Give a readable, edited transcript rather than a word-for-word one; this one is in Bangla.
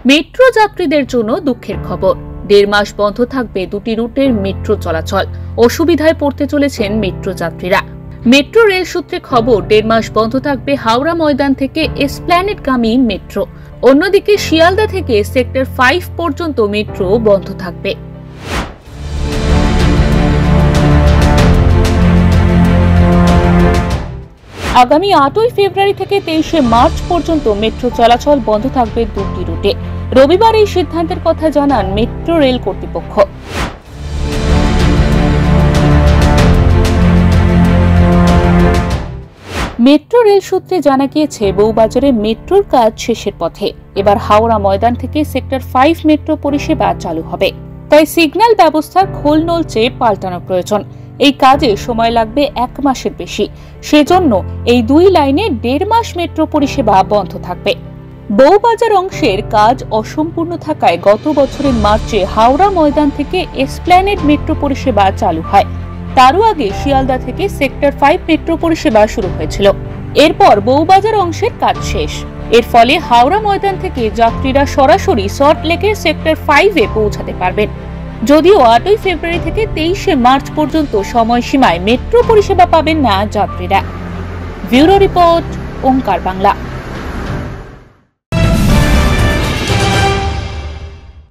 মেট্রো যাত্রীদের জন্য দুঃখের খবর। 1.5 মাস বন্ধ থাকবে দুটি রুটের মেট্রো চলাচল। অসুবিধায় পড়তে চলেছেন মেট্রো যাত্রীরা। মেট্রো রেল সূত্রে খবর, 1.5 মাস বন্ধ থাকবে হাওড়া ময়দান থেকে এসপ্ল্যানেডগামী মেট্রো। অন্যদিকে শিয়ালদা থেকে সেক্টর 5 পর্যন্ত মেট্রো বন্ধ থাকবে। আগামী 8 ফেব্রুয়ারি থেকে 23 মার্চ পর্যন্ত মেট্রো চলাচল বন্ধ থাকবে দুটি রুটে। রবিবার এই সিদ্ধান্তের কথা জানান মেট্রো রেল কর্তৃপক্ষ। মেট্রো রেল সূত্রে জানা গিয়েছে, বউবাজারে মেট্রোর কাজ শেষের পথে। এবার হাওড়া ময়দান থেকে সেক্টর 5 মেট্রো পরিষেবা চালু হবে। তাই সিগন্যাল ব্যবস্থার খোল নলচে পাল্টানো প্রয়োজন। এই কাজে সময় লাগবে 1 মাসের বেশি। সেজন্য এই দুই লাইনে 1.5 মাস মেট্রো পরিষেবা বন্ধ থাকবে। বউবাজার অংশের কাজ অসম্পূর্ণ থাকায় গত বছরের মার্চে হাওড়া ময়দান থেকে এসপ্ল্যানেড মেট্রো পরিষেবা চালু হয়। তারও আগে শিয়ালদা থেকে সেক্টর 5 মেট্রো পরিষেবা শুরু হয়েছিল। এরপর বউবাজার অংশের কাজ শেষ। এর ফলে হাওড়া ময়দান থেকে যাত্রীরা সরাসরি সল্টলেকের সেক্টর 5-এ পৌঁছাতে পারবেন। যদিও 8 ফেব্রুয়ারি থেকে 23 মার্চ পর্যন্ত সময়সীমায় মেট্রো পরিষেবা পাবেন না যাত্রীরা। ব্যুরো রিপোর্ট, ওঙ্কার বাংলা।